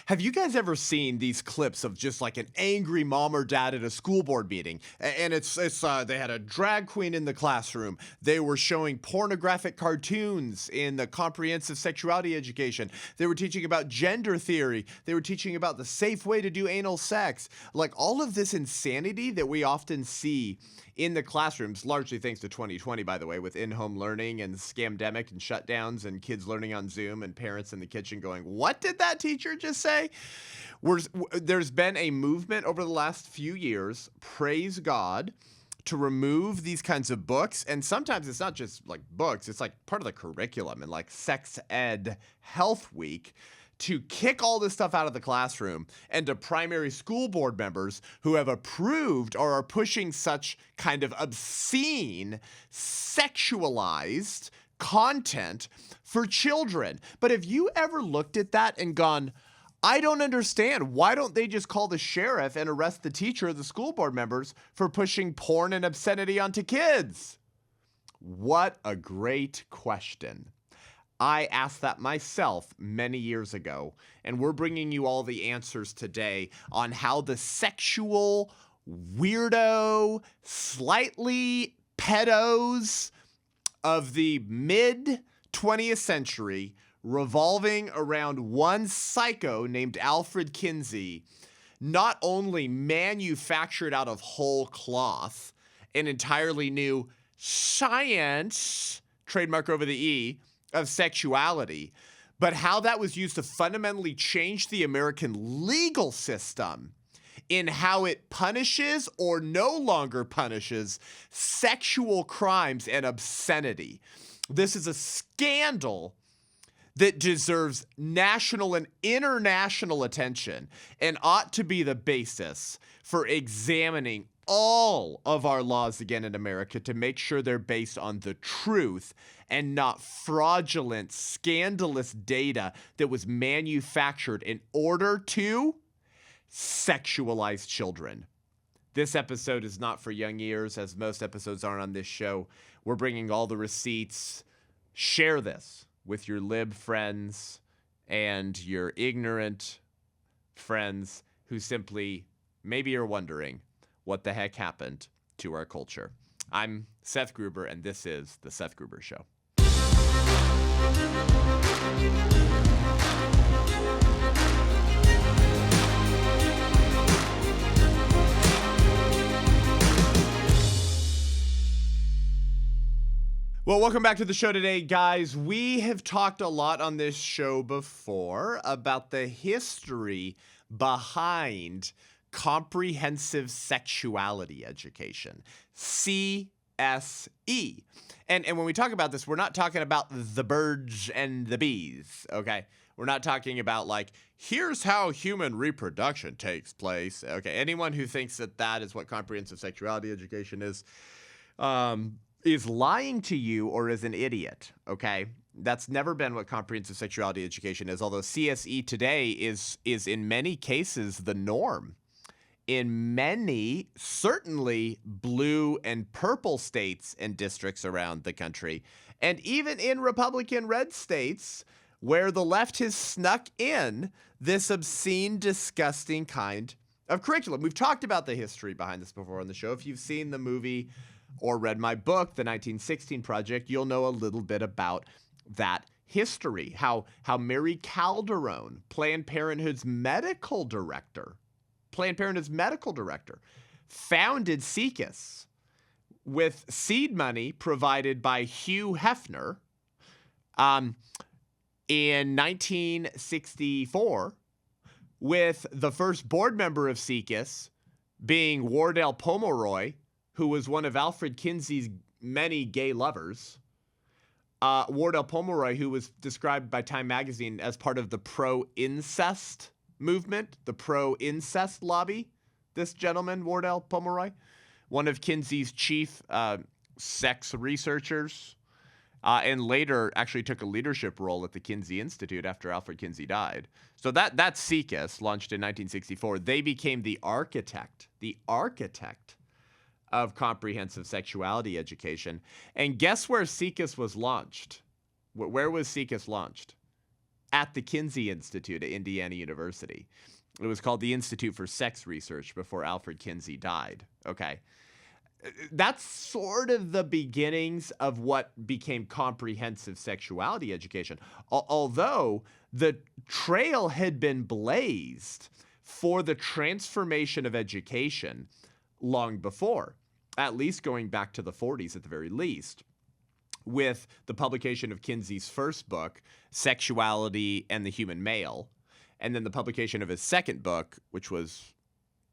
Have you guys ever seen these clips of just like an angry mom or dad at a school board meeting? And it's they had a drag queen in the classroom. They were showing pornographic cartoons in the comprehensive sexuality education. They were teaching about gender theory. They were teaching about the safe way to do anal sex. Like all of this insanity that we often see in the classrooms, largely thanks to 2020, by the way, with in-home learning and scamdemic and shutdowns and kids learning on Zoom and parents in the kitchen going, what did that teacher just say? There's been a movement over the last few years, praise God, to remove these kinds of books. And sometimes it's not just like books, it's like part of the curriculum and like Sex Ed Health Week, to kick all this stuff out of the classroom and to primary school board members who have approved or are pushing such kind of obscene, sexualized content for children. But have you ever looked at that and gone, I don't understand. Why don't they just call the sheriff and arrest the teacher or the school board members for pushing porn and obscenity onto kids? What a great question. I asked that myself many years ago, and we're bringing you all the answers today on how the sexual weirdo, slightly pedos of the mid-20th century, revolving around one psycho named Alfred Kinsey, not only manufactured out of whole cloth an entirely new science, trademark over the E, of sexuality, but how that was used to fundamentally change the American legal system in how it punishes or no longer punishes sexual crimes and obscenity. This is a scandal that deserves national and international attention and ought to be the basis for examining all of our laws again in America to make sure they're based on the truth and not fraudulent, scandalous data that was manufactured in order to sexualize children. This episode is not for young ears, as most episodes aren't on this show. We're bringing all the receipts. Share this with your lib friends and your ignorant friends who simply maybe are wondering what the heck happened to our culture. I'm Seth Gruber, and this is The Seth Gruber Show. Well, welcome back to the show today, guys. We have talked a lot on this show before about the history behind comprehensive sexuality education, CSE. And when we talk about this, we're not talking about the birds and the bees, okay? We're not talking about like, here's how human reproduction takes place. Okay, anyone who thinks that that is what comprehensive sexuality education is lying to you or is an idiot, okay? That's never been what comprehensive sexuality education is, although CSE today is in many cases the norm. In many, certainly blue and purple states and districts around the country, and even in Republican red states where the left has snuck in this obscene, disgusting kind of curriculum. We've talked about the history behind this before on the show. If you've seen the movie or read my book, The 1916 Project, you'll know a little bit about that history, how Mary Calderon, Planned Parenthood's medical director, founded SECUS with seed money provided by Hugh Hefner in 1964, with the first board member of SECUS being Wardell Pomeroy, who was one of Alfred Kinsey's many gay lovers. Wardell Pomeroy, who was described by Time magazine as part of the pro-incest movement, the pro-incest lobby. This gentleman, Wardell Pomeroy, one of Kinsey's chief sex researchers, and later actually took a leadership role at the Kinsey Institute after Alfred Kinsey died. So that SECUS, launched in 1964, they became the architect of comprehensive sexuality education. And guess where SECUS was launched? Where was SECUS launched? at the Kinsey Institute at Indiana University. It was called the Institute for Sex Research before Alfred Kinsey died. Okay. That's sort of the beginnings of what became comprehensive sexuality education. Although the trail had been blazed for the transformation of education long before, at least going back to the 40s at the very least, with the publication of Kinsey's first book, Sexuality and the Human Male, and then the publication of his second book, which was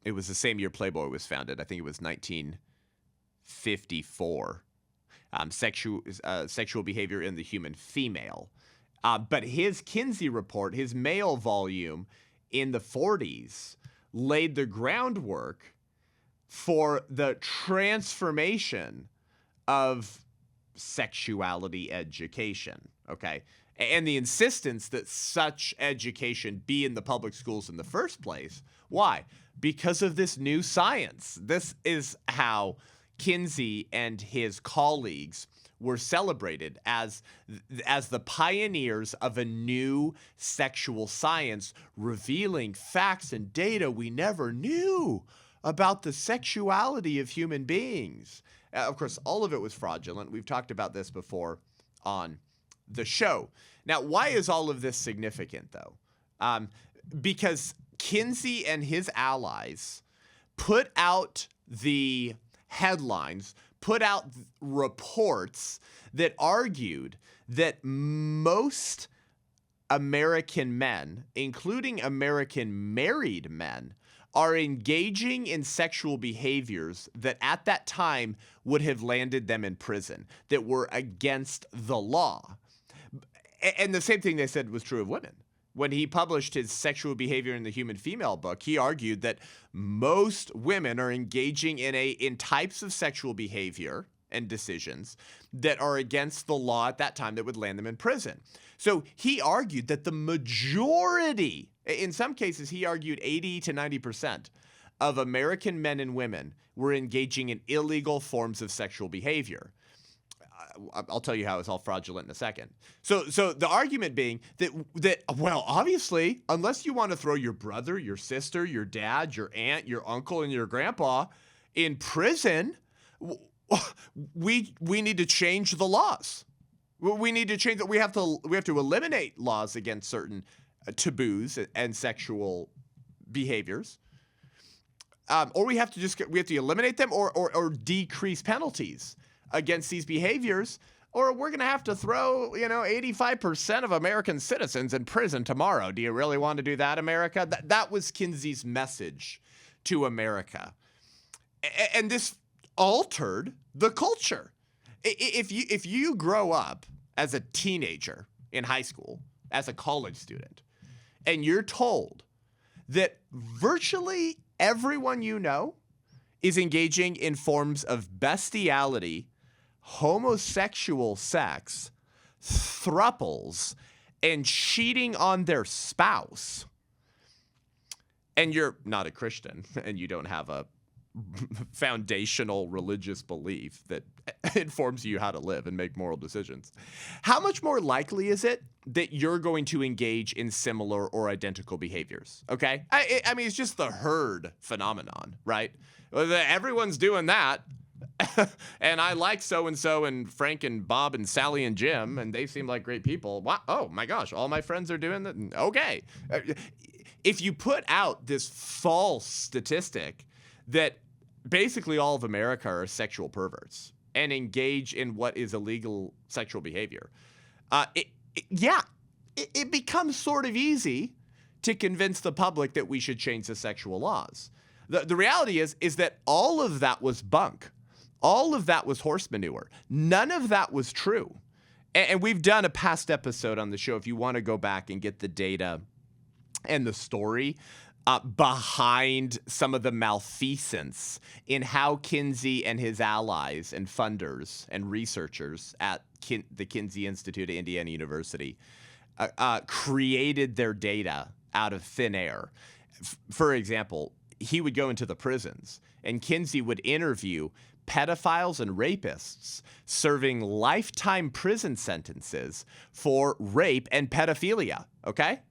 the same year Playboy was founded. I think it was 1954. Sexual behavior in the human female. But his Kinsey report, his male volume in the 40s, laid the groundwork for the transformation of sexuality education, okay? And the insistence that such education be in the public schools in the first place. Why? Because of this new science. This is how Kinsey and his colleagues were celebrated as the pioneers of a new sexual science, revealing facts and data we never knew about the sexuality of human beings. Of course, all of it was fraudulent. We've talked about this before on the show. Now, why is all of this significant, though? Because Kinsey and his allies put out the headlines, put out reports that argued that most American men, including American married men, are engaging in sexual behaviors that at that time would have landed them in prison, that were against the law. And the same thing they said was true of women. When he published his Sexual Behavior in the Human Female book, he argued that most women are engaging in types of sexual behavior and decisions that are against the law at that time that would land them in prison. So he argued that the majority, in some cases he argued 80 to 90% of American men and women were engaging in illegal forms of sexual behavior. I'll tell you how it's all fraudulent in a second. So the argument being that well, obviously, unless you want to throw your brother, your sister, your dad, your aunt, your uncle, and your grandpa in prison, we need to change the laws. We need to change that. We have to eliminate laws against certain taboos and sexual behaviors. Or we have to eliminate them or decrease penalties against these behaviors, or we're going to have to throw, 85% of American citizens in prison tomorrow. Do you really want to do that, America? That was Kinsey's message to America. And this altered the culture. If you grow up as a teenager in high school, as a college student, and you're told that virtually everyone you know is engaging in forms of bestiality, homosexual sex, thruples, and cheating on their spouse, and you're not a Christian and you don't have a foundational religious belief that informs you how to live and make moral decisions, how much more likely is it that you're going to engage in similar or identical behaviors? Okay? I mean, it's just the herd phenomenon, right? Everyone's doing that. And I like so-and-so and Frank and Bob and Sally and Jim, and they seem like great people. Wow. Oh, my gosh, all my friends are doing that? Okay. If you put out this false statistic that basically all of America are sexual perverts and engage in what is illegal sexual behavior, it becomes sort of easy to convince the public that we should change the sexual laws. The reality is that all of that was bunk. All of that was horse manure. None of that was true. And we've done a past episode on the show if you want to go back and get the data and the story behind some of the malfeasance in how Kinsey and his allies and funders and researchers at the Kinsey Institute at Indiana University created their data out of thin air. For example, he would go into the prisons and Kinsey would interview pedophiles and rapists serving lifetime prison sentences for rape and pedophilia. okay?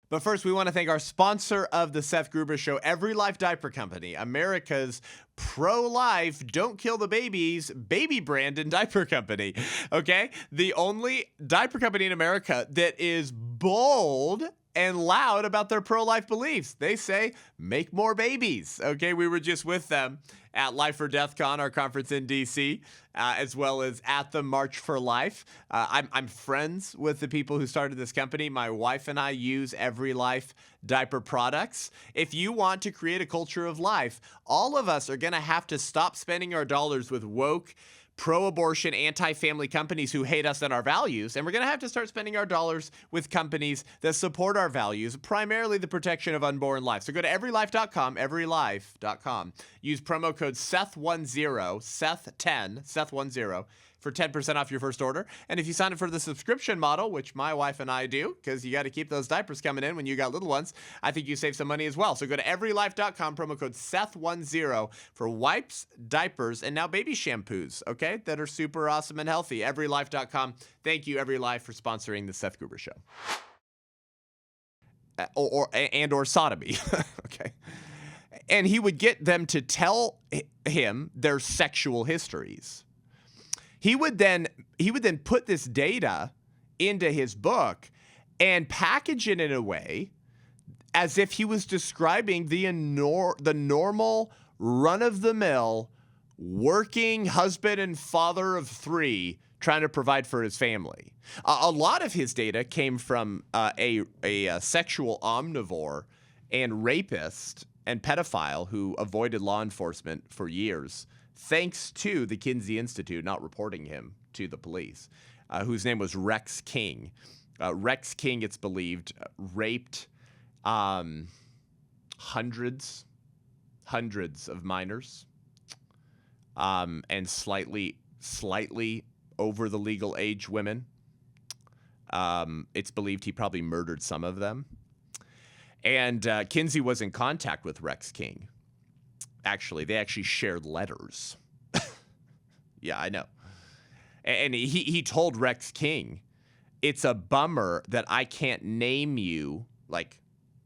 But first, we want to thank our sponsor of the Seth Gruber Show, Every Life Diaper Company, America's pro-life, don't kill the babies, baby brand and diaper company, okay? The only diaper company in America that is bold and loud about their pro-life beliefs. They say, make more babies, okay? We were just with them at Life or Death Con, our conference in D.C., as well as at the March for Life. I'm friends with the people who started this company. My wife and I use Every Life diaper products. If you want to create a culture of life, all of us are going to have to stop spending our dollars with woke, pro-abortion, anti-family companies who hate us and our values, and we're going to have to start spending our dollars with companies that support our values, primarily the protection of unborn life. So go to everylife.com, everylife.com. Use promo code SETH10, SETH10, SETH10, for 10% off your first order. And if you sign up for the subscription model, which my wife and I do, because you got to keep those diapers coming in when you got little ones, I think you save some money as well. So go to everylife.com, promo code SETH10 for wipes, diapers, and now baby shampoos, okay, that are super awesome and healthy. Everylife.com. Thank you, Every Life, for sponsoring the Seth Gruber Show. Or sodomy, okay? And he would get them to tell him their sexual histories. He would then put this data into his book and package it in a way as if he was describing the normal, run-of-the-mill, working husband and father of three trying to provide for his family. A lot of his data came from a sexual omnivore and rapist and pedophile who avoided law enforcement for years, thanks to the Kinsey Institute not reporting him to the police, whose name was Rex King. Rex King, it's believed, raped hundreds of minors, and slightly over the legal age women. It's believed he probably murdered some of them. And Kinsey was in contact with Rex King. Actually, they actually shared letters. Yeah, I know. And he told Rex King, it's a bummer that I can't name you, like,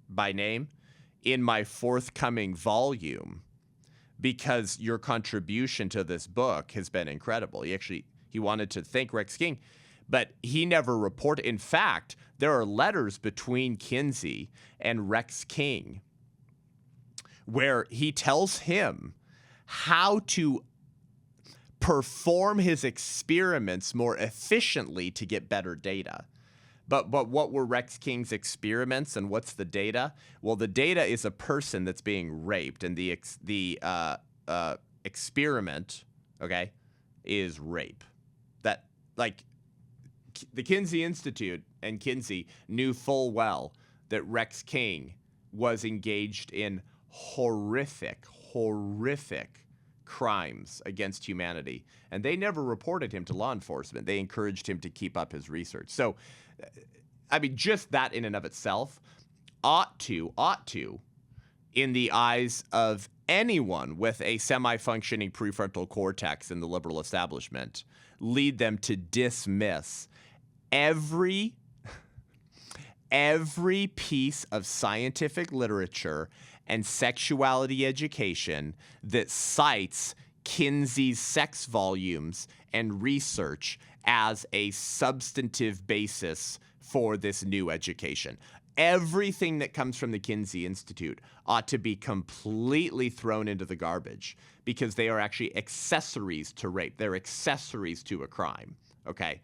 by name in my forthcoming volume because your contribution to this book has been incredible. He wanted to thank Rex King, but he never reported. In fact, there are letters between Kinsey and Rex King where he tells him how to perform his experiments more efficiently to get better data. But what were Rex King's experiments and what's the data? Well, the data is a person that's being raped, and the experiment, okay, is rape. That, like, the Kinsey Institute and Kinsey knew full well that Rex King was engaged in horrific crimes against humanity, and they never reported him to law enforcement. They encouraged him to keep up his research. So, I mean, just that in and of itself ought to, in the eyes of anyone with a semi-functioning prefrontal cortex in the liberal establishment, lead them to dismiss every piece of scientific literature and sexuality education that cites Kinsey's sex volumes and research as a substantive basis for this new education. Everything that comes from the Kinsey Institute ought to be completely thrown into the garbage because they are actually accessories to rape. They're accessories to a crime, okay?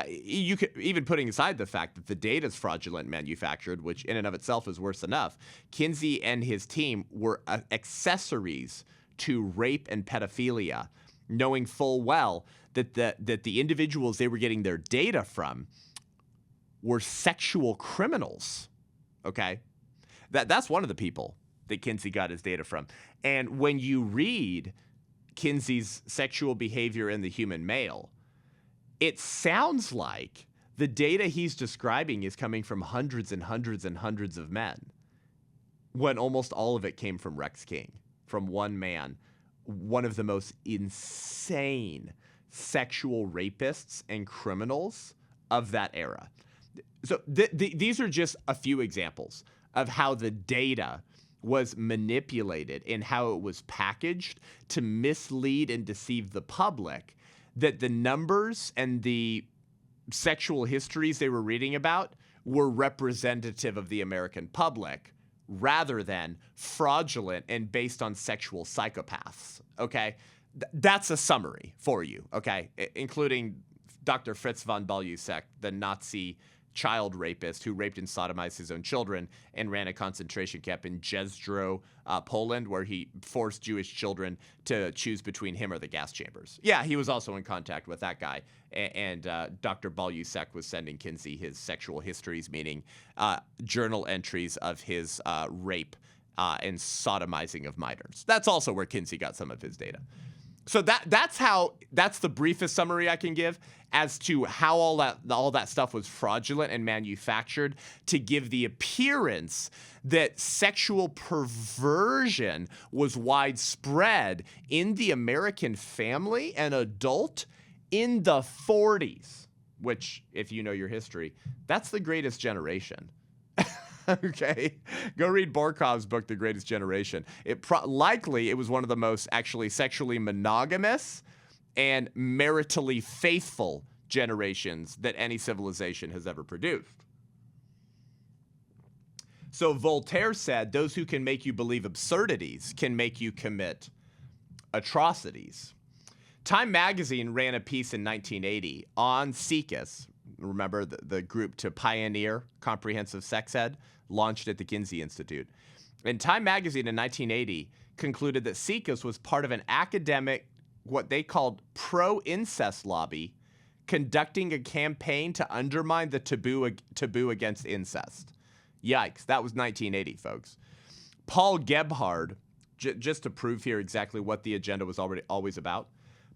You could, even putting aside the fact that the data is fraudulent manufactured, which in and of itself is worse enough, Kinsey and his team were accessories to rape and pedophilia, knowing full well that the individuals they were getting their data from were sexual criminals, okay? That's one of the people that Kinsey got his data from. And when you read Kinsey's sexual behavior in the human male, it sounds like the data he's describing is coming from hundreds and hundreds and hundreds of men, when almost all of it came from Rex King, from one man, one of the most insane sexual rapists and criminals of that era. So these are just a few examples of how the data was manipulated and how it was packaged to mislead and deceive the public, that the numbers and the sexual histories they were reading about were representative of the American public rather than fraudulent and based on sexual psychopaths, okay? That's a summary for you, okay? Including Dr. Fritz von Balusek, the Nazi child rapist who raped and sodomized his own children and ran a concentration camp in Jezdro, Poland, where he forced Jewish children to choose between him or the gas chambers. Yeah, he was also in contact with that guy. And Dr. Balusek was sending Kinsey his sexual histories, meaning journal entries of his rape and sodomizing of minors. That's also where Kinsey got some of his data. So that's the briefest summary I can give as to how all that stuff was fraudulent and manufactured to give the appearance that sexual perversion was widespread in the American family and adult in the 40s, which, if you know your history, that's the greatest generation. Okay, go read Borkov's book, The Greatest Generation. Likely it was one of the most actually sexually monogamous and maritally faithful generations that any civilization has ever produced. So Voltaire said, those who can make you believe absurdities can make you commit atrocities. Time magazine ran a piece in 1980 on SIECUS. Remember the group to pioneer comprehensive sex ed, launched at the Kinsey Institute. And Time magazine in 1980 concluded that SIECUS was part of an academic, what they called pro-incest lobby, conducting a campaign to undermine the taboo against incest. Yikes, that was 1980, folks. Paul Gebhard, just to prove here exactly what the agenda was always about,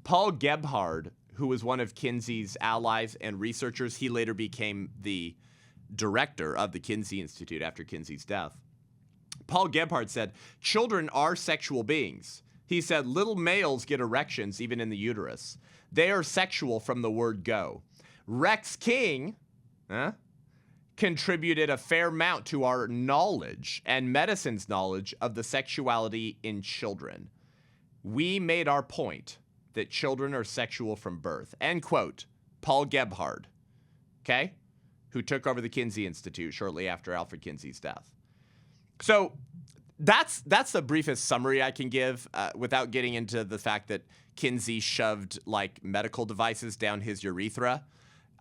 Paul Gebhard, who was one of Kinsey's allies and researchers, he later became the director of the Kinsey Institute after Kinsey's death. Paul Gebhard said, children are sexual beings. He said, little males get erections even in the uterus. They are sexual from the word go. Rex King contributed a fair amount to our knowledge and medicine's knowledge of the sexuality in children. We made our point that children are sexual from birth. End quote. Paul Gebhard, okay, who took over the Kinsey Institute shortly after Alfred Kinsey's death. So that's the briefest summary I can give without getting into the fact that Kinsey shoved like medical devices down his urethra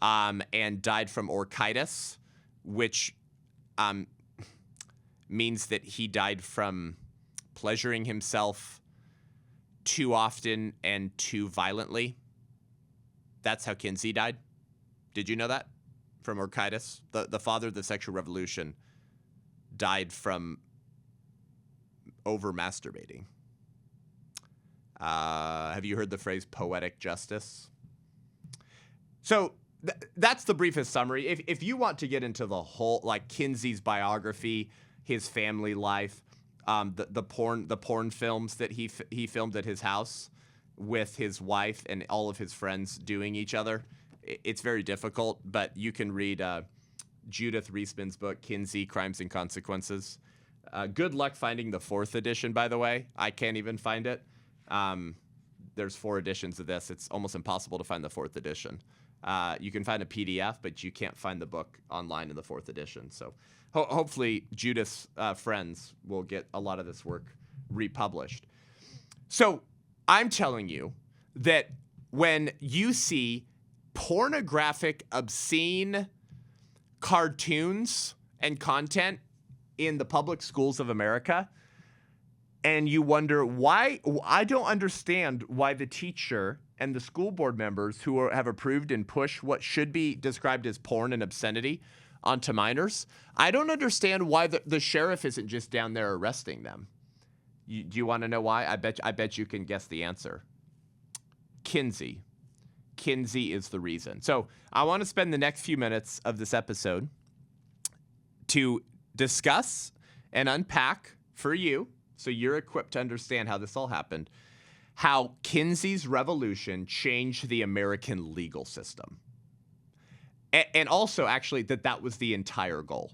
and died from orchitis, which means that he died from pleasuring himself too often and too violently. That's how Kinsey died. Did you know that? From orchitis. The father of the sexual revolution died from over masturbating. Have you heard the phrase poetic justice? So that's the briefest summary. If you want to get into the whole, like Kinsey's biography, his family life, the porn films that he filmed at his house with his wife and all of his friends doing each other, it's very difficult, but you can read Judith Reisman's book, Kinsey, Crimes and Consequences. Good luck finding the 4th edition, by the way. I can't even find it. There's 4 editions of this. It's almost impossible to find the 4th edition. You can find a PDF, but you can't find the book online in the 4th edition. So hopefully Judith's friends will get a lot of this work republished. So I'm telling you that when you see pornographic, obscene cartoons and content in the public schools of America, and you wonder why, I don't understand why the teacher and the school board members who have approved and pushed what should be described as porn and obscenity onto minors, I don't understand why the sheriff isn't just down there arresting them. Do you want to know why? I bet you can guess the answer. Kinsey. Kinsey is the reason. So I want to spend the next few minutes of this episode to discuss and unpack for you, so you're equipped to understand how this all happened, how Kinsey's revolution changed the American legal system. And also, actually, that was the entire goal.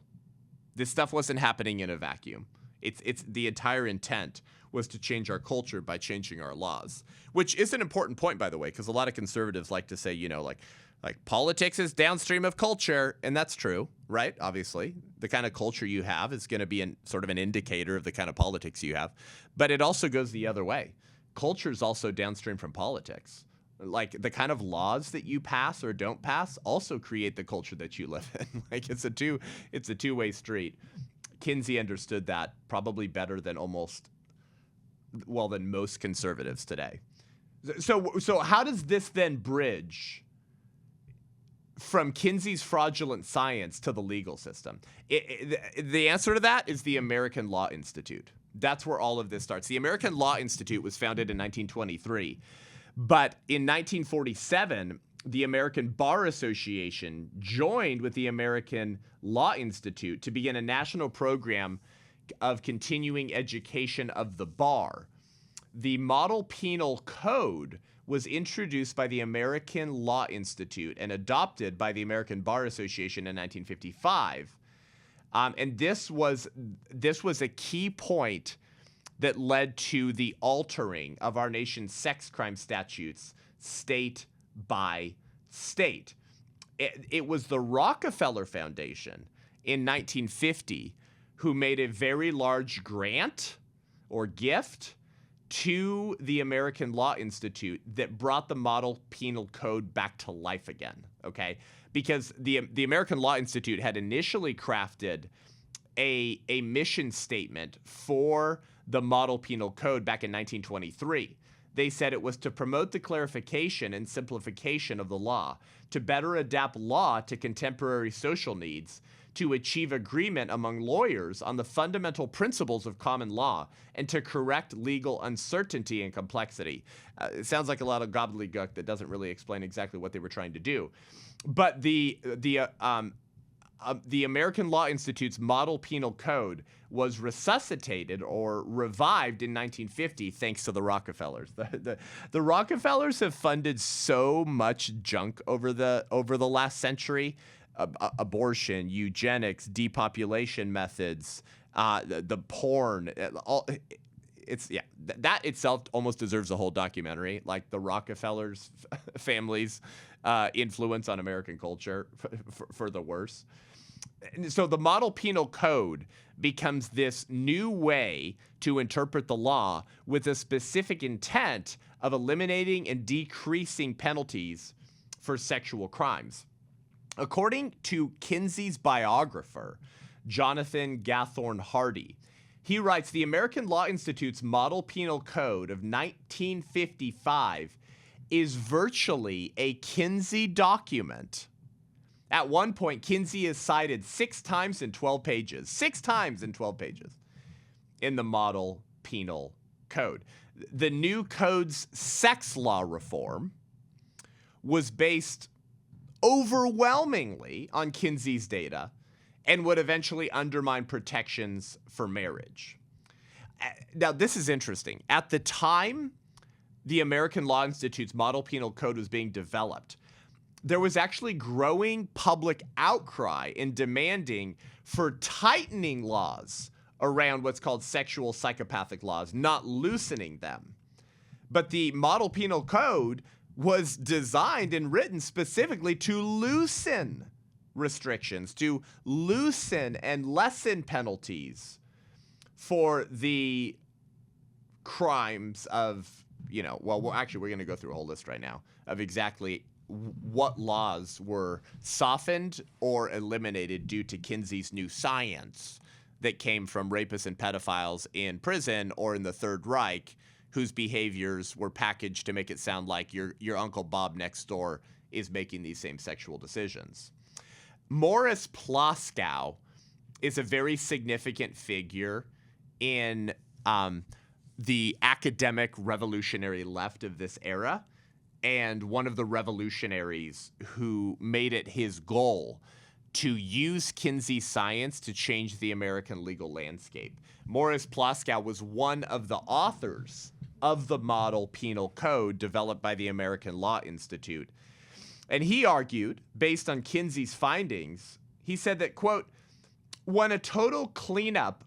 This stuff wasn't happening in a vacuum. It's the entire intent was to change our culture by changing our laws, which is an important point, by the way, because a lot of conservatives like to say, like politics is downstream of culture, and that's true, right? Obviously, the kind of culture you have is going to be sort of an indicator of the kind of politics you have, but it also goes the other way. Culture is also downstream from politics. Like the kind of laws that you pass or don't pass also create the culture that you live in. Like it's a two-way street. Kinsey understood that probably better than than most conservatives today. So how does this then bridge from Kinsey's fraudulent science to the legal system? The answer to that is the American Law Institute. That's where all of this starts. The American Law Institute was founded in 1923, but in 1947, the American Bar Association joined with the American Law Institute to begin a national program of continuing education of the bar. The Model Penal Code was introduced by the American Law Institute and adopted by the American Bar Association in 1955. And this was a key point that led to the altering of our nation's sex crime statutes state by state. It was the Rockefeller Foundation in 1950 who made a very large grant or gift to the American Law Institute that brought the Model Penal Code back to life again, okay? Because the American Law Institute had initially crafted a mission statement for the Model Penal Code back in 1923. They said it was to promote the clarification and simplification of the law, to better adapt law to contemporary social needs, to achieve agreement among lawyers on the fundamental principles of common law, and to correct legal uncertainty and complexity. It sounds like a lot of gobbledygook that doesn't really explain exactly what they were trying to do. But the American Law Institute's Model Penal Code was resuscitated or revived in 1950 thanks to the Rockefellers. The Rockefellers have funded so much junk over the last century. Abortion, eugenics, depopulation methods, the porn, that itself almost deserves a whole documentary, like the Rockefellers family's influence on American culture for the worse. So the Model Penal Code becomes this new way to interpret the law with a specific intent of eliminating and decreasing penalties for sexual crimes. According to Kinsey's biographer, Jonathan Gathorne Hardy, he writes, the American Law Institute's Model Penal Code of 1955 is virtually a Kinsey document. At one point, Kinsey is cited 6 times in 12 pages. 6 times in 12 pages in the Model Penal Code. The new code's sex law reform was based overwhelmingly on Kinsey's data and would eventually undermine protections for marriage. Now, this is interesting. At the time the American Law Institute's Model Penal Code was being developed, there was actually growing public outcry in demanding for tightening laws around what's called sexual psychopathic laws, not loosening them. But the Model Penal Code was designed and written specifically to loosen restrictions, to loosen and lessen penalties for the crimes of, we're going to go through a whole list right now of exactly what laws were softened or eliminated due to Kinsey's new science that came from rapists and pedophiles in prison or in the Third Reich, whose behaviors were packaged to make it sound like your Uncle Bob next door is making these same sexual decisions. Morris Plaskow is a very significant figure in the academic revolutionary left of this era, and one of the revolutionaries who made it his goal to use Kinsey science to change the American legal landscape. Morris Plaskow was one of the authors of the Model Penal Code developed by the American Law Institute. And he argued, based on Kinsey's findings, he said that, quote, when a total cleanup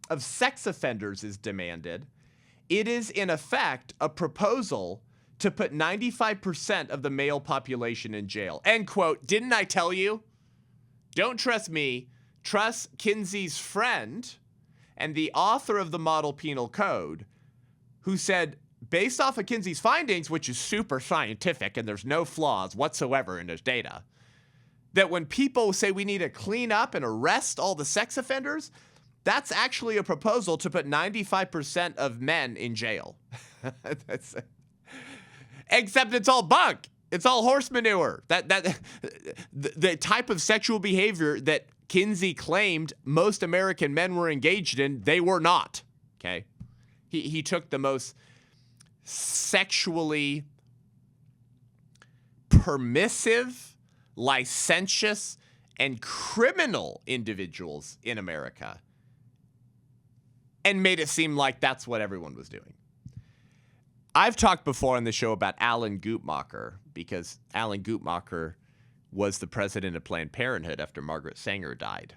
of sex offenders is demanded, it is in effect a proposal to put 95% of the male population in jail. End quote. Didn't I tell you? Don't trust me. Trust Kinsey's friend and the author of the Model Penal Code, who said, based off of Kinsey's findings, which is super scientific and there's no flaws whatsoever in his data, that when people say we need to clean up and arrest all the sex offenders, that's actually a proposal to put 95% of men in jail. Except it's all bunk. It's all horse manure. The type of sexual behavior that Kinsey claimed most American men were engaged in, they were not. Okay? He took the most sexually permissive, licentious, and criminal individuals in America and made it seem like that's what everyone was doing. I've talked before on the show about Alan Guttmacher because Alan Guttmacher was the president of Planned Parenthood after Margaret Sanger died.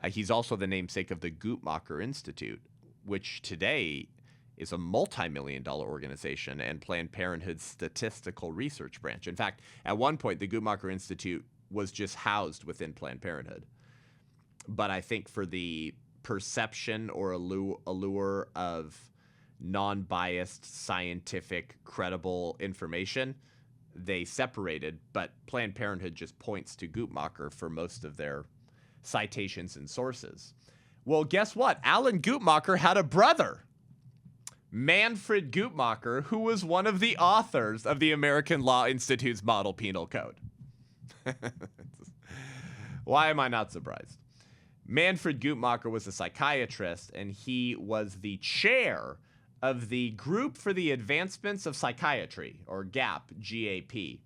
He's also the namesake of the Guttmacher Institute, which today is a multi-million-dollar organization and Planned Parenthood's statistical research branch. In fact, at one point, the Guttmacher Institute was just housed within Planned Parenthood. But I think for the perception or allure of non-biased, scientific, credible information, they separated, but Planned Parenthood just points to Guttmacher for most of their citations and sources. Well, guess what? Alan Guttmacher had a brother, Manfred Guttmacher, who was one of the authors of the American Law Institute's Model Penal Code. Why am I not surprised? Manfred Guttmacher was a psychiatrist, and he was the chair of the Group for the Advancements of Psychiatry, or GAP, G-A-P.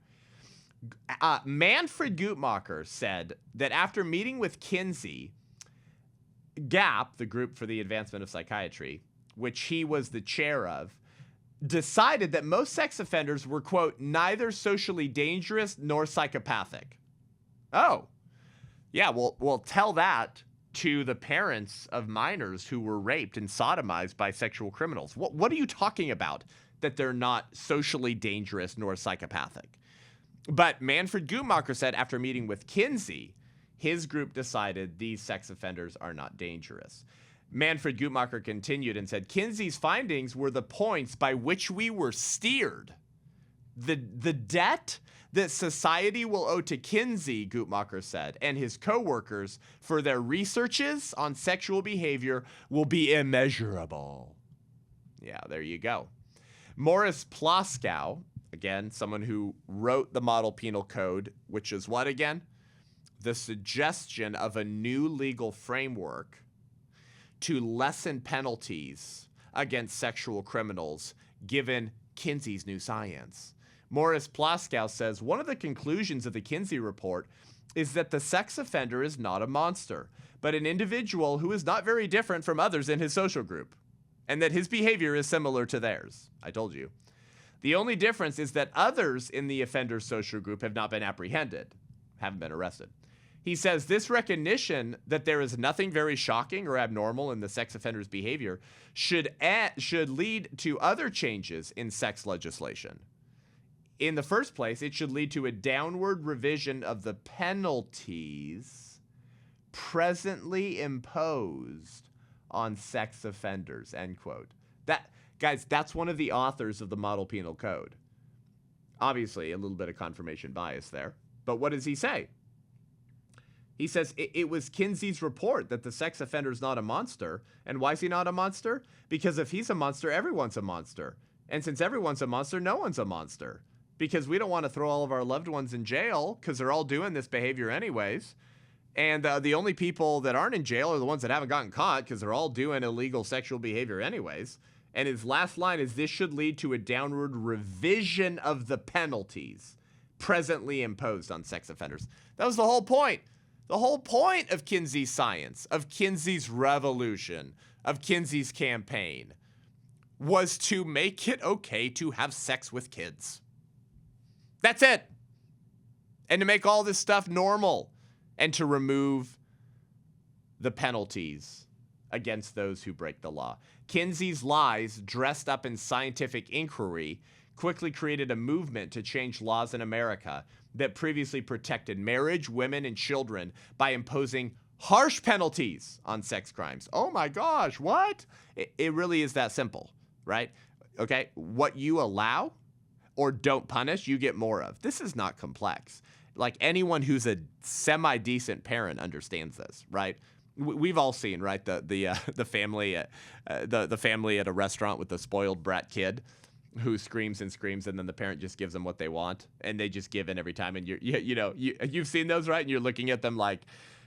Manfred Guttmacher said that after meeting with Kinsey, GAP, the Group for the Advancement of Psychiatry, which he was the chair of, decided that most sex offenders were, quote, neither socially dangerous nor psychopathic. Oh, yeah, well, tell that to the parents of minors who were raped and sodomized by sexual criminals. What are you talking about that they're not socially dangerous nor psychopathic? But Manfred Guttmacher said after meeting with Kinsey, his group decided these sex offenders are not dangerous. Manfred Guttmacher continued and said, Kinsey's findings were the points by which we were steered. The debt that society will owe to Kinsey, Guttmacher said, and his co-workers for their researches on sexual behavior will be immeasurable. Yeah, there you go. Morris Plaskow, again, someone who wrote the Model Penal Code, which is what again? The suggestion of a new legal framework to lessen penalties against sexual criminals given Kinsey's new science. Morris Plaskow says one of the conclusions of the Kinsey report is that the sex offender is not a monster, but an individual who is not very different from others in his social group, and that his behavior is similar to theirs. I told you. The only difference is that others in the offender's social group have not been apprehended, haven't been arrested. He says this recognition that there is nothing very shocking or abnormal in the sex offender's behavior should lead to other changes in sex legislation. In the first place, it should lead to a downward revision of the penalties presently imposed on sex offenders, end quote. Guys, that's one of the authors of the Model Penal Code. Obviously, a little bit of confirmation bias there. But what does he say? He says it was Kinsey's report that the sex offender is not a monster. And why is he not a monster? Because if he's a monster, everyone's a monster. And since everyone's a monster, no one's a monster. Because we don't want to throw all of our loved ones in jail because they're all doing this behavior anyways. And the only people that aren't in jail are the ones that haven't gotten caught because they're all doing illegal sexual behavior anyways. And his last line is, this should lead to a downward revision of the penalties presently imposed on sex offenders. That was the whole point. The whole point of Kinsey's science, of Kinsey's revolution, of Kinsey's campaign was to make it okay to have sex with kids. That's it. and to make all this stuff normal and to remove the penalties against those who break the law. Kinsey's lies, dressed up in scientific inquiry, quickly created a movement to change laws in America that previously protected marriage, women, and children by imposing harsh penalties on sex crimes. Oh my gosh, what? It really is that simple, right? Okay, what you allow or don't punish, you get more of. This is not complex. Like anyone who's a semi-decent parent understands this, right? We've all seen, right, the family at a restaurant with the spoiled brat kid who screams and screams, and then the parent just gives them what they want, and they just give in every time. And you've seen those, right? And you're looking at them like,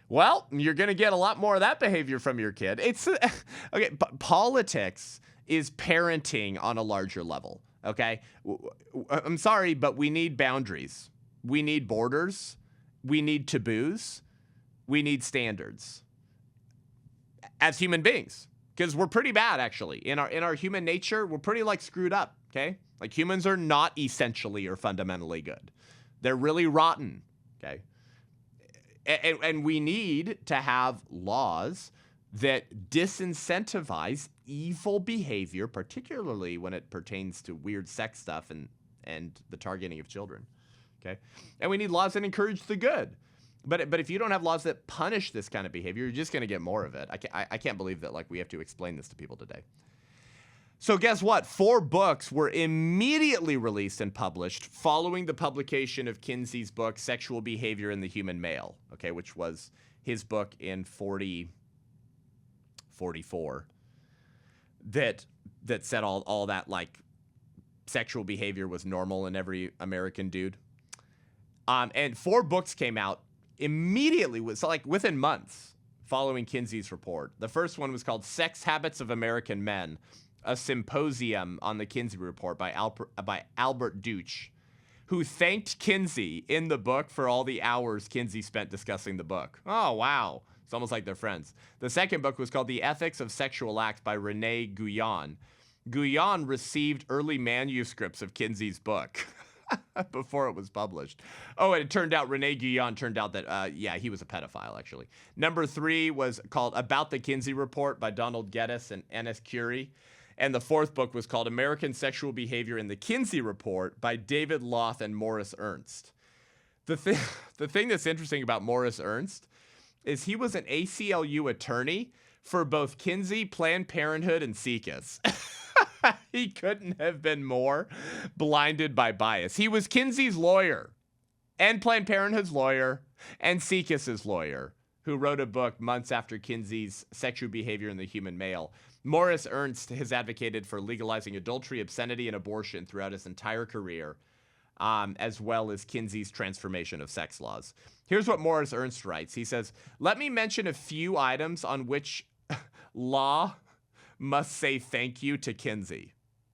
well, you're going to get a lot more of that behavior from your kid. It's okay. But politics is parenting on a larger level. Okay, I'm sorry, but we need boundaries. We need borders. We need taboos. We need standards as human beings, because we're pretty bad, actually. In our human nature, we're pretty screwed up. Okay, like humans are not essentially or fundamentally good. They're really rotten. Okay, and we need to have laws that disincentivize evil behavior, particularly when it pertains to weird sex stuff and the targeting of children. Okay, and we need laws that encourage the good. But if you don't have laws that punish this kind of behavior, you're just going to get more of it. I can't believe that we have to explain this to people today. So guess what? 4 books were immediately released and published following the publication of Kinsey's book, Sexual Behavior in the Human Male, okay, which was his book in 44 that said all that sexual behavior was normal in every American dude. And 4 books came out immediately, within months following Kinsey's report. The first one was called Sex Habits of American Men, a symposium on the Kinsey report by Albert Deutsch, who thanked Kinsey in the book for all the hours Kinsey spent discussing the book. Oh, wow. It's almost like they're friends. The second book was called The Ethics of Sexual Acts by René Guyon. Guyon received early manuscripts of Kinsey's book before it was published. Oh, and it turned out René Guyon turned out that, he was a pedophile, actually. Number 3 was called About the Kinsey Report by Donald Geddes and Ennis Curie. And the 4th book was called American Sexual Behavior in the Kinsey Report by David Loth and Morris Ernst. The thing that's interesting about Morris Ernst is he was an ACLU attorney for both Kinsey, Planned Parenthood, and SIECUS. He couldn't have been more blinded by bias. He was Kinsey's lawyer and Planned Parenthood's lawyer and SIECUS's lawyer, who wrote a book months after Kinsey's Sexual Behavior in the Human Male. Morris Ernst has advocated for legalizing adultery, obscenity, and abortion throughout his entire career, as well as Kinsey's transformation of sex laws. Here's what Morris Ernst writes. He says, "Let me mention a few items on which law must say thank you to Kinsey.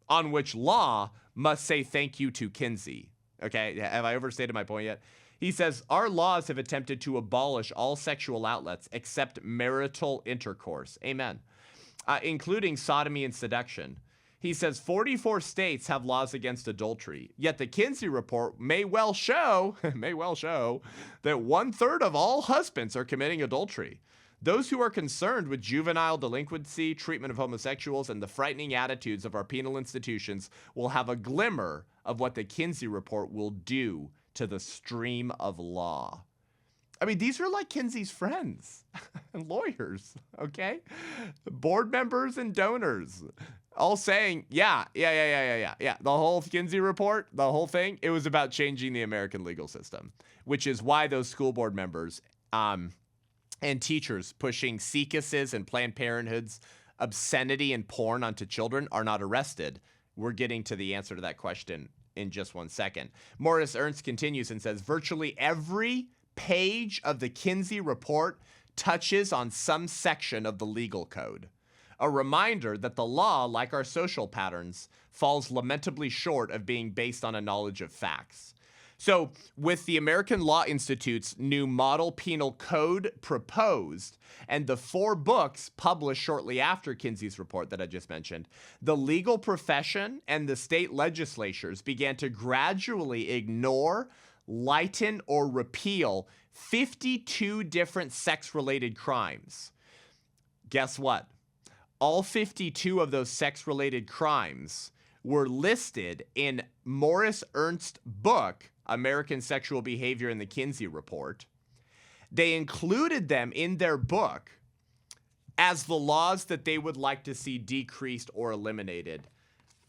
On which law must say thank you to Kinsey." Okay, have I overstated my point yet? He says, "Our laws have attempted to abolish all sexual outlets except marital intercourse." Amen. Including sodomy and seduction. He says 44 states have laws against adultery, yet the Kinsey report may well show that 1/3 of all husbands are committing adultery. Those who are concerned with juvenile delinquency, treatment of homosexuals, and the frightening attitudes of our penal institutions will have a glimmer of what the Kinsey report will do to the stream of law. I mean, these are Kinsey's friends and lawyers, okay? Board members and donors all saying, yeah. The whole Kinsey report, the whole thing, it was about changing the American legal system, which is why those school board members and teachers pushing SIECUS's and Planned Parenthood's obscenity and porn onto children are not arrested. We're getting to the answer to that question in just one second. Morris Ernst continues and says, virtually every page of the Kinsey report touches on some section of the legal code. A reminder that the law, like our social patterns, falls lamentably short of being based on a knowledge of facts. So with the American Law Institute's new model penal code proposed and the 4 books published shortly after Kinsey's report that I just mentioned, the legal profession and the state legislatures began to gradually ignore lighten, or repeal 52 different sex-related crimes. Guess what? All 52 of those sex-related crimes were listed in Morris Ernst's book, American Sexual Behavior in the Kinsey Report. They included them in their book as the laws that they would like to see decreased or eliminated.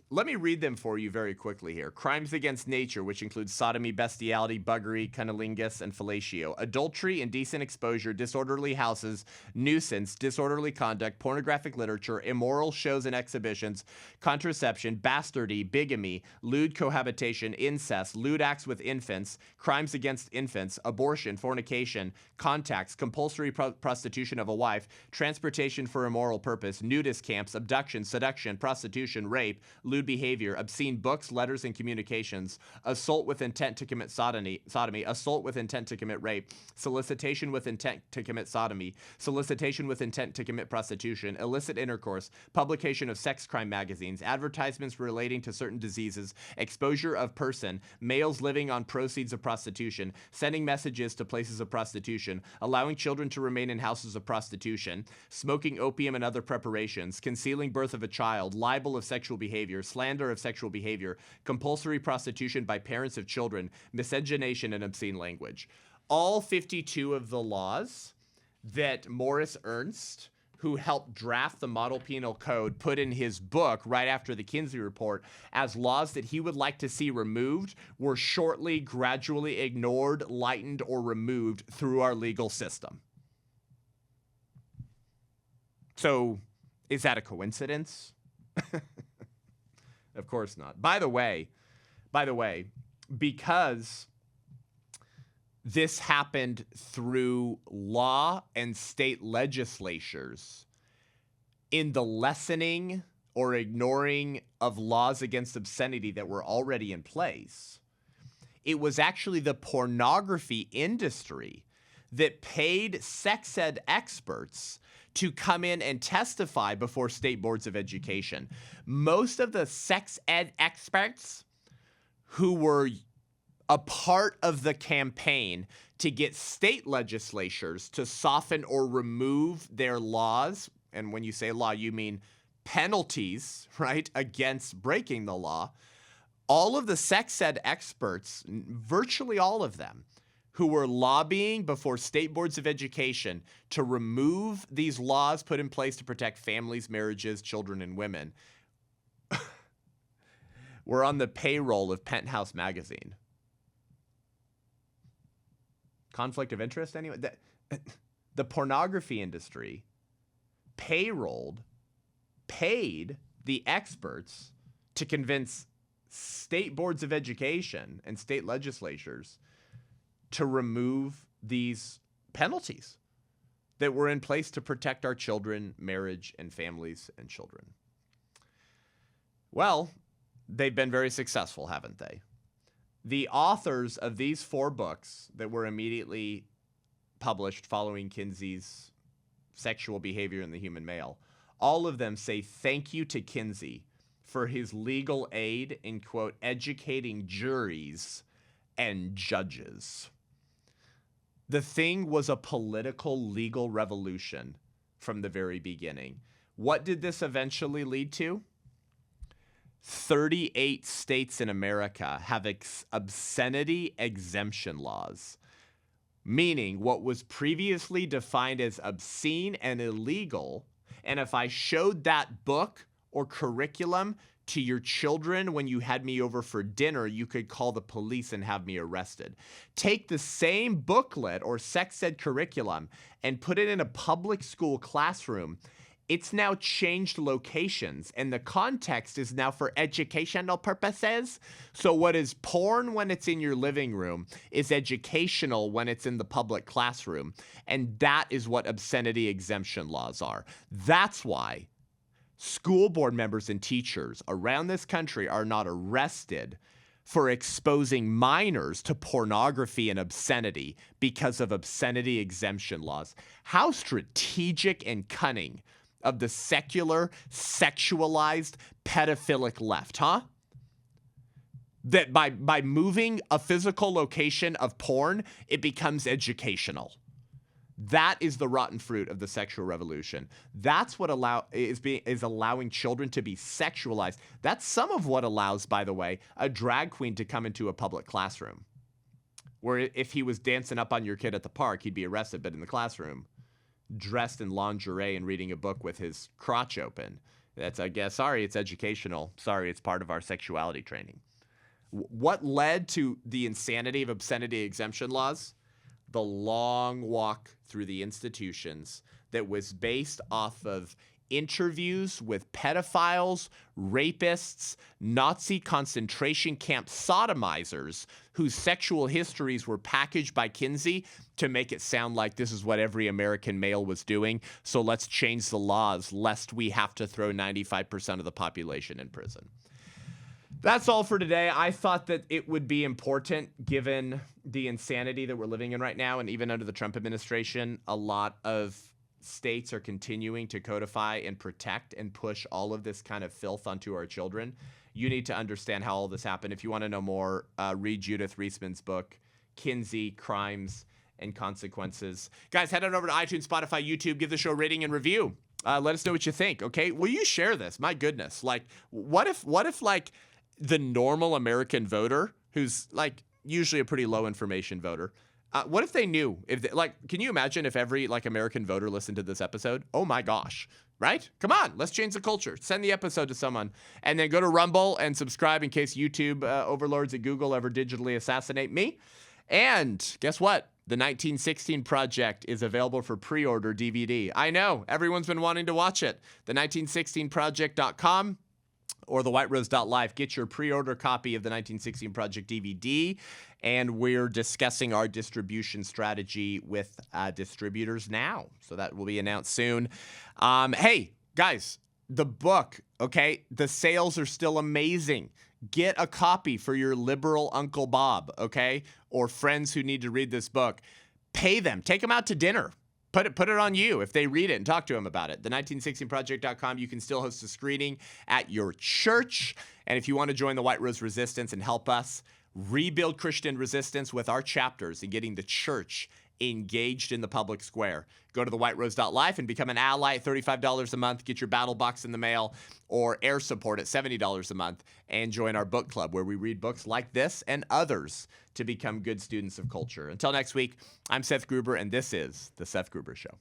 Let me read them for you very quickly here. Crimes against nature, which includes sodomy, bestiality, buggery, cunnilingus, and fellatio. Adultery, indecent exposure, disorderly houses, nuisance, disorderly conduct, pornographic literature, immoral shows and exhibitions, contraception, bastardy, bigamy, lewd cohabitation, incest, lewd acts with infants, crimes against infants, abortion, fornication, contacts, compulsory prostitution of a wife, transportation for immoral purpose, nudist camps, abduction, seduction, prostitution, rape, lewd behavior, obscene books, letters, and communications, assault with intent to commit sodomy, assault with intent to commit rape, solicitation with intent to commit sodomy, solicitation with intent to commit prostitution, illicit intercourse, publication of sex crime magazines, advertisements relating to certain diseases, exposure of person, males living on proceeds of prostitution, sending messages to places of prostitution, allowing children to remain in houses of prostitution, smoking opium and other preparations, concealing birth of a child, libel of sexual behavior, slander of sexual behavior, compulsory prostitution by parents of children, miscegenation, and obscene language. All 52 of the laws that Morris Ernst, who helped draft the model penal code, put in his book right after the Kinsey report as laws that he would like to see removed were shortly, gradually ignored, lightened, or removed through our legal system. So, is that a coincidence? Of course not. By the way, because this happened through law and state legislatures, in the lessening or ignoring of laws against obscenity that were already in place, it was actually the pornography industry that paid sex ed experts to come in and testify before state boards of education. Most of the sex ed experts who were a part of the campaign to get state legislatures to soften or remove their laws, and when you say law, you mean penalties, right, against breaking the law, all of the sex ed experts, virtually all of them, who were lobbying before state boards of education to remove these laws put in place to protect families, marriages, children, and women, were on the payroll of Penthouse magazine. Conflict of interest, anyway? The pornography industry paid the experts to convince state boards of education and state legislatures to remove these penalties that were in place to protect our children, marriage, and families and children. Well, they've been very successful, haven't they? The authors of these 4 books that were immediately published following Kinsey's Sexual Behavior in the Human Male, all of them say thank you to Kinsey for his legal aid in, quote, educating juries and judges. The thing was a political legal revolution from the very beginning. What did this eventually lead to? 38 states in America have obscenity exemption laws, meaning what was previously defined as obscene and illegal, and if I showed that book or curriculum to your children when you had me over for dinner, you could call the police and have me arrested. Take the same booklet or sex ed curriculum and put it in a public school classroom. It's now changed locations, and the context is now for educational purposes. So what is porn when it's in your living room is educational when it's in the public classroom. And that is what obscenity exemption laws are. That's why school board members and teachers around this country are not arrested for exposing minors to pornography and obscenity because of obscenity exemption laws. How strategic and cunning of the secular, sexualized, pedophilic left, huh? that by moving a physical location of porn, it becomes educational. That is the rotten fruit of the sexual revolution. That's what is allowing children to be sexualized. That's some of what allows, by the way, a drag queen to come into a public classroom. Where if he was dancing up on your kid at the park, he'd be arrested, but in the classroom, dressed in lingerie and reading a book with his crotch open. That's, I guess, sorry, it's educational. Sorry, it's part of our sexuality training. What led to the insanity of obscenity exemption laws? The long walk through the institutions that was based off of interviews with pedophiles, rapists, Nazi concentration camp sodomizers whose sexual histories were packaged by Kinsey to make it sound like this is what every American male was doing. So let's change the laws lest we have to throw 95% of the population in prison. That's all for today. I thought that it would be important given the insanity that we're living in right now. And even under the Trump administration, a lot of states are continuing to codify and protect and push all of this kind of filth onto our children. You need to understand how all this happened. If you want to know more, read Judith Reisman's book, Kinsey, Crimes and Consequences. Guys, head on over to iTunes, Spotify, YouTube. Give the show a rating and review. Let us know what you think, okay? Will you share this? My goodness. Like, what if like, the normal American voter, who's like usually a pretty low information voter, what if they knew? Can you imagine if every like American voter listened to this episode? Oh my gosh, right? Come on, let's change the culture. Send the episode to someone, and then go to Rumble and subscribe in case YouTube overlords at Google ever digitally assassinate me. And guess what? The 1916 Project is available for pre-order DVD. I know everyone's been wanting to watch it. The 1916project.com. or thewhiterose.live. Get your pre-order copy of the 1916 Project DVD, and we're discussing our distribution strategy with distributors now. So that will be announced soon. Hey, guys, the book, okay? The sales are still amazing. Get a copy for your liberal Uncle Bob, okay? Or friends who need to read this book. Pay them. Take them out to dinner. Put it on you if they read it and talk to them about it. The 1916project.com, you can still host a screening at your church. And if you want to join the White Rose Resistance and help us rebuild Christian resistance with our chapters and getting the church engaged in the public square, go to thewhiterose.life and become an ally at $35 a month. Get your battle box in the mail or air support at $70 a month, and join our book club where we read books like this and others to become good students of culture. Until next week, I'm Seth Gruber, and this is The Seth Gruber Show.